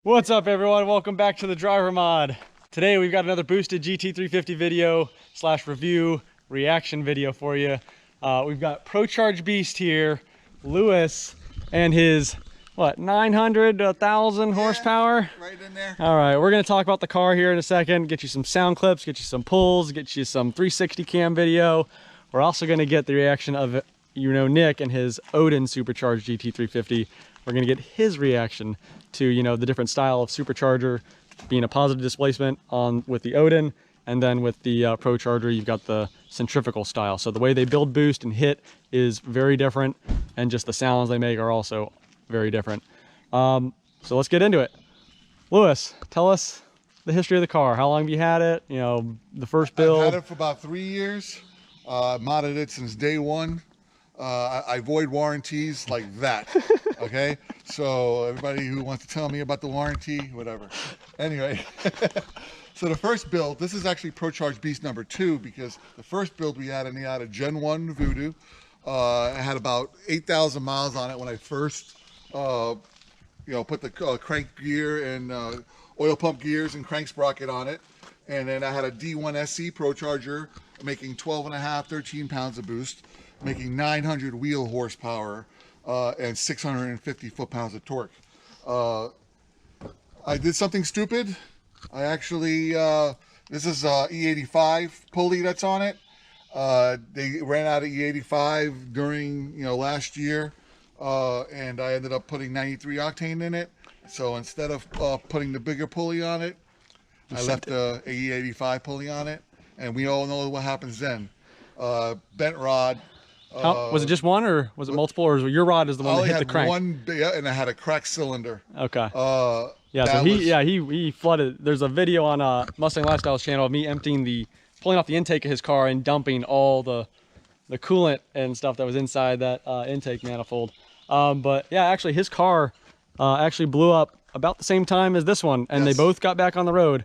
What's up everyone, welcome back to the driver mod. Today we've got another boosted GT350 video / review reaction video for you. We've got Procharged Beast here, Lewis, and his, what, 900 to 1,000 horsepower? Right in there. All right, we're gonna talk about the car here in a second, get you some sound clips, get you some pulls, get you some 360 cam video. We're also gonna get the reaction of, Nick and his Odin Supercharged GT350. We're gonna get his reaction to, the different style of supercharger, being a positive displacement with the Odin, and then with the Procharger, you've got the centrifugal style. So the way they build, boost, and hit is very different, and just the sounds they make are also very different. So let's get into it. Lewis, tell us the history of the car. How long have you had it? The first build. I've had it for about 3 years. Modded it since day one. I void warranties like that. Okay, so everybody who wants to tell me about the warranty, whatever. Anyway, so the first build, this is actually Procharged Beast number 2, because the first build we had a Gen 1 Voodoo. I had about 8,000 miles on it when I first, put the crank gear and oil pump gears and crank sprocket on it. And then I had a D1 SC Procharger making 12.5, 13 pounds of boost, making 900 wheel horsepower. And 650 foot-pounds of torque. I did something stupid. I actually, this is E85 pulley that's on it. They ran out of E85 during, last year, and I ended up putting 93 octane in it. So instead of putting the bigger pulley on it, I left the E85 pulley on it, and we all know what happens then. Bent rod. Was it just one, or was it multiple, or was your rod is the one that hit the crank? One, yeah, and I had a cracked cylinder. Okay. Yeah, so he flooded. There's a video on Mustang Lifestyle's channel of me pulling off the intake of his car and dumping all the coolant and stuff that was inside that intake manifold. But yeah, actually his car actually blew up about the same time as this one, and They both got back on the road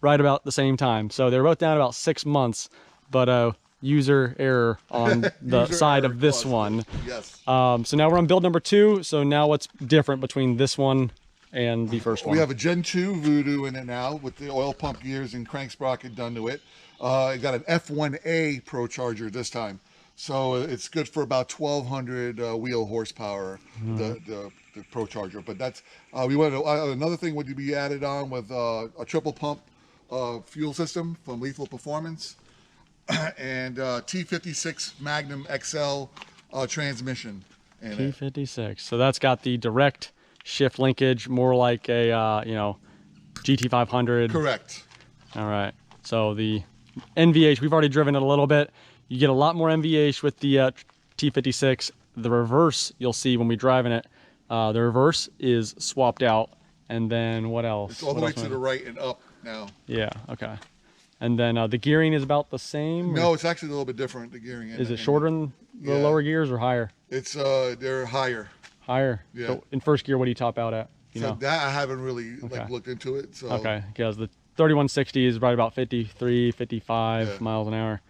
right about the same time. So they were both down about 6 months, but user error on the side of this one. Yes. So now we're on build number 2. So now what's different between this one and the first one? We have a Gen 2 Voodoo in it now with the oil pump gears and crank sprocket done to it. I got an F1A Procharger this time. So it's good for about 1,200 wheel horsepower, the Procharger. But that's, we wanted another thing would be added on with a triple pump fuel system from Lethal Performance. And T56 Magnum XL transmission. T56. So that's got the direct shift linkage, more like a GT500. Correct. All right. So the NVH, we've already driven it a little bit. You get a lot more NVH with the T56. The reverse, you'll see when we're driving it. The reverse is swapped out, and then what else? It's all the way to the right and up now. Yeah. Okay. And then the gearing is about the same? No, it's actually a little bit different, the gearing. Is it shorter in the lower gears or higher? It's, they're higher. Higher? Yeah. So in first gear, what do you top out at? That I haven't really looked into it. So. Okay, because the 3160 is right about 53, 55 miles an hour.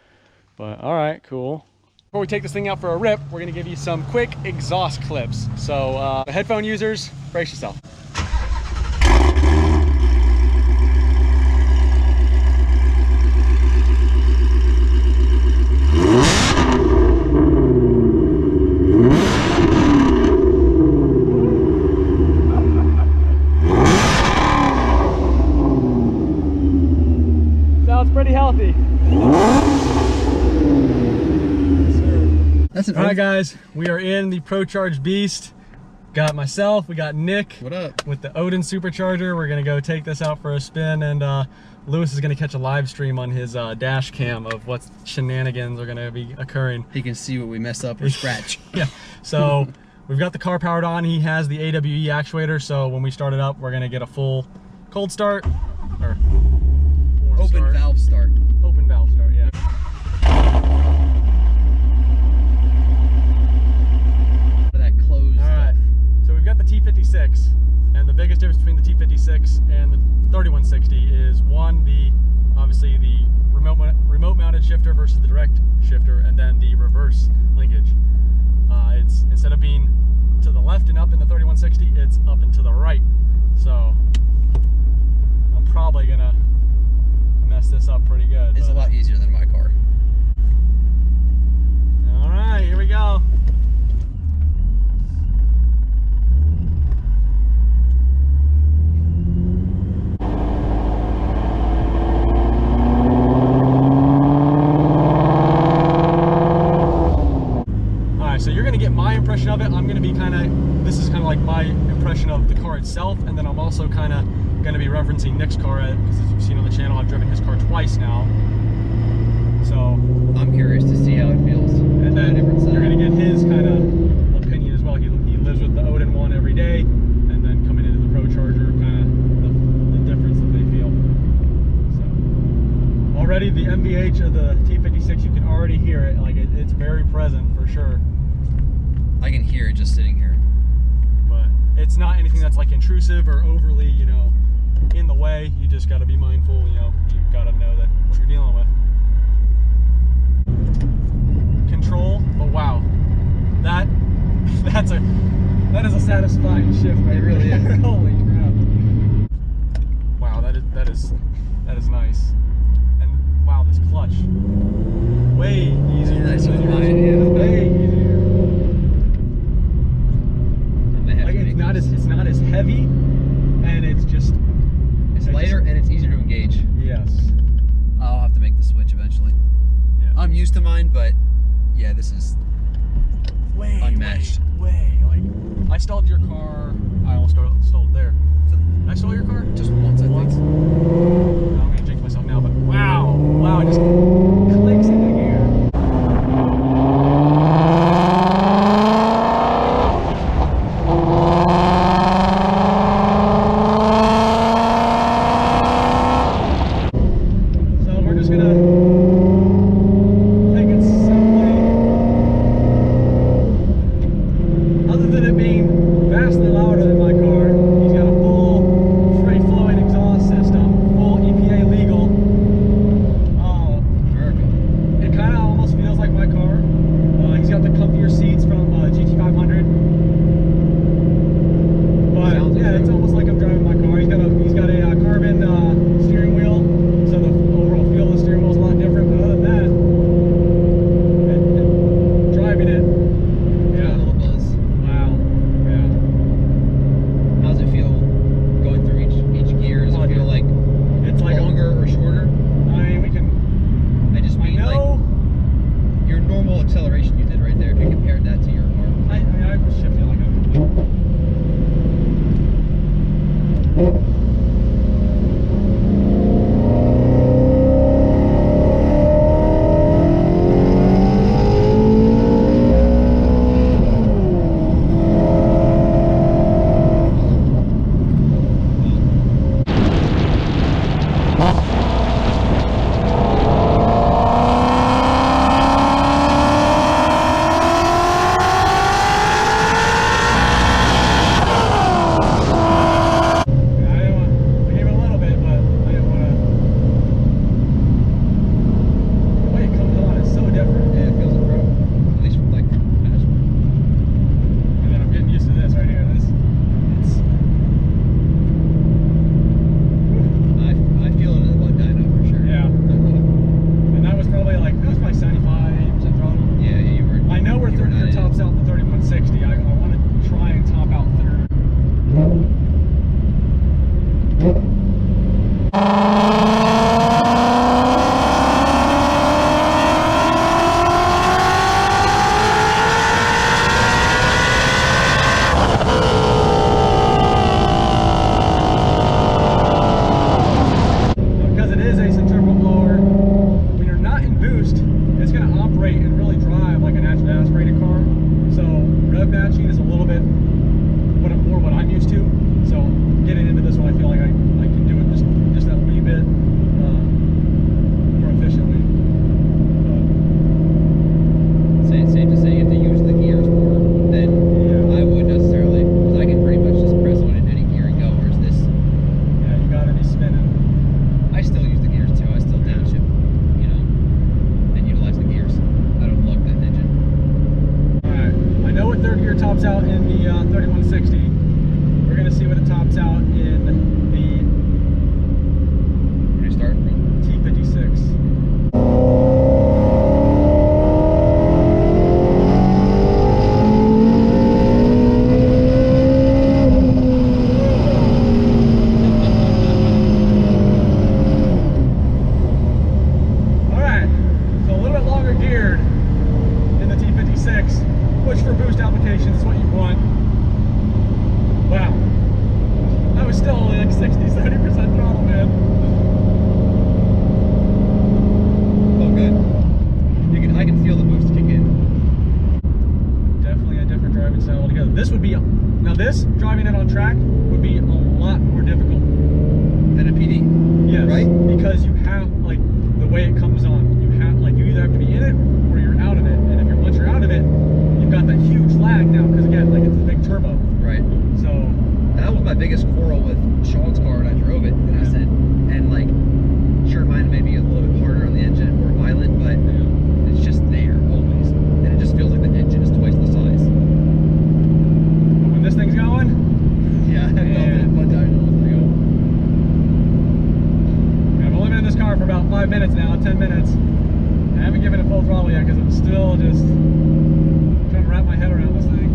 But all right, cool. Before we take this thing out for a rip, we're gonna give you some quick exhaust clips. So headphone users, brace yourself. Pretty healthy. All right, guys, we are in the Procharged Beast. Got myself, we got Nick. What up? With the Odin Supercharger. We're gonna go take this out for a spin, and Lewis is gonna catch a live stream on his dash cam of what shenanigans are gonna be occurring. He can see what we mess up or scratch. Yeah, so we've got the car powered on. He has the AWE actuator, so when we start it up, we're gonna get a full cold start, or open valve start. Open valve start, yeah. That closed. All right. So we've got the T56, and the biggest difference between the T56 and the 3160 is obviously the remote mounted shifter versus the direct shifter, and then the reverse linkage. It's instead of being to the left and up in the 3160, it's up and to the right So I'm probably gonna mess this up pretty good. It's a lot easier than my car. All right, here we go. So you're gonna get my impression of it. I'm gonna be this is kind of like my impression of the car itself, and then I'm also kind of gonna be referencing Nick's car, because as you've seen on the channel, I've driven his car twice now. So I'm curious to see how it feels. And then you're gonna get his kind of opinion as well. He lives with the Odin one every day, and then coming into the Procharger, kind of the difference that they feel. So already the MVH of the T56, you can already hear it. Like it's very present for sure. I can hear it just sitting here. But it's not anything that's like intrusive or overly, you know, in the way. You just got to be mindful, you know, you've got to know that what you're dealing with. Control, but wow, that is a satisfying shift. Right? It really is. Holy crap! Wow, that is nice. And wow, this clutch, way easier. Nice than with mine, yours. yeah. Way easier. Like it's not as heavy, and it's lighter and it's easier to engage. Yes. I'll have to make the switch eventually. Yeah. I'm used to mine, but yeah, this is way unmatched. Way. Like I stalled your car. I almost stalled there. Did I stall your car? Just once, I think. I'm gonna jinx myself now, but wow, it just clicks into gear. So we're just gonna take it simply. Other than it being vastly louder than my car, he's got a full free-flowing exhaust system, full EPA legal. It kind of almost feels like my car. He's got the comfier seats from GT500. But yeah, it's almost like I'm driving my car. He's got a carbon steering wheel, so the overall feel of the steering wheel is a lot different. But other than that, driving it, Yeah, a little buzz. wow, yeah. How does it feel going through each gear? Does it feel like It's like longer or shorter? I mean, we can. I just mean I know. like your normal acceleration you did right there. If you compared that to your car. I was shifting like a. Matching is a little bit more what I'm used to. So getting into this one, I feel like I 45 minutes now, 10 minutes. I haven't given it full throttle yet because I'm still just trying to wrap my head around this thing.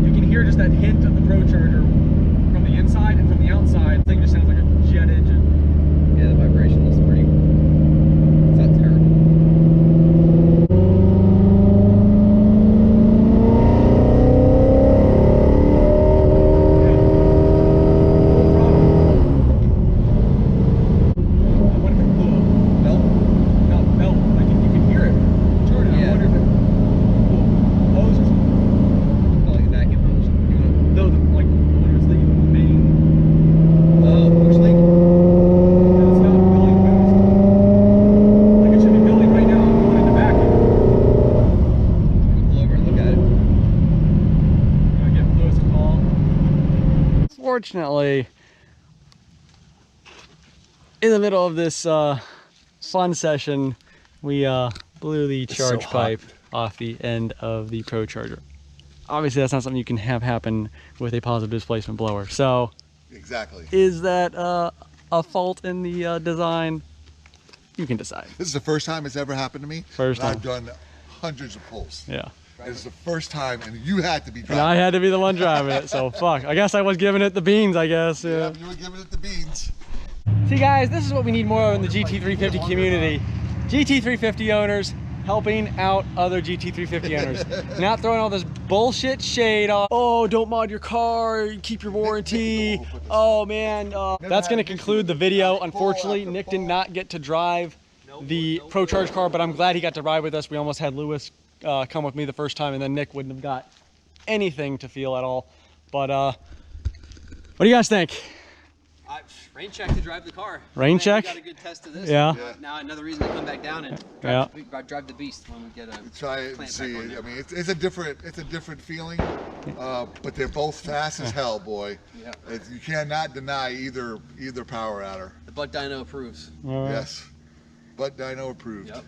You can hear just that hint of the Procharger from the inside, and from the outside, the thing just sounds like a jet engine. Yeah, the vibration is pretty. It's not terrible. Unfortunately, in the middle of this fun session, we blew the charge pipe off the end of the Procharger. Obviously, that's not something you can have happen with a positive displacement blower. So, exactly. Is that a fault in the design? You can decide. This is the first time it's ever happened to me. First time. I've done hundreds of pulls. Yeah. It's the first time, and you had to be driving. And I had to be the one driving it, so fuck. I guess I was giving it the beans, I guess. Yeah, you were giving it the beans. See guys, this is what we need more of in the GT350 community. GT350 owners helping out other GT350 owners. Not throwing all this bullshit shade on, oh, don't mod your car, keep your warranty. Oh man, that's gonna conclude the video. Unfortunately, Nick did not get to drive the Procharged car, but I'm glad he got to ride with us. We almost had Lewis come with me the first time, and then Nick wouldn't have got anything to feel at all. But what do you guys think? Rain check to drive the car. Rain check? We got a good test of this. Yeah. Now another reason to come back down and drive the beast when we get a try it and see. I mean, it's a different feeling, but they're both fast as hell, boy. Yeah. You cannot deny either power adder. The butt dyno approves. Yes, but dyno approves. Yep.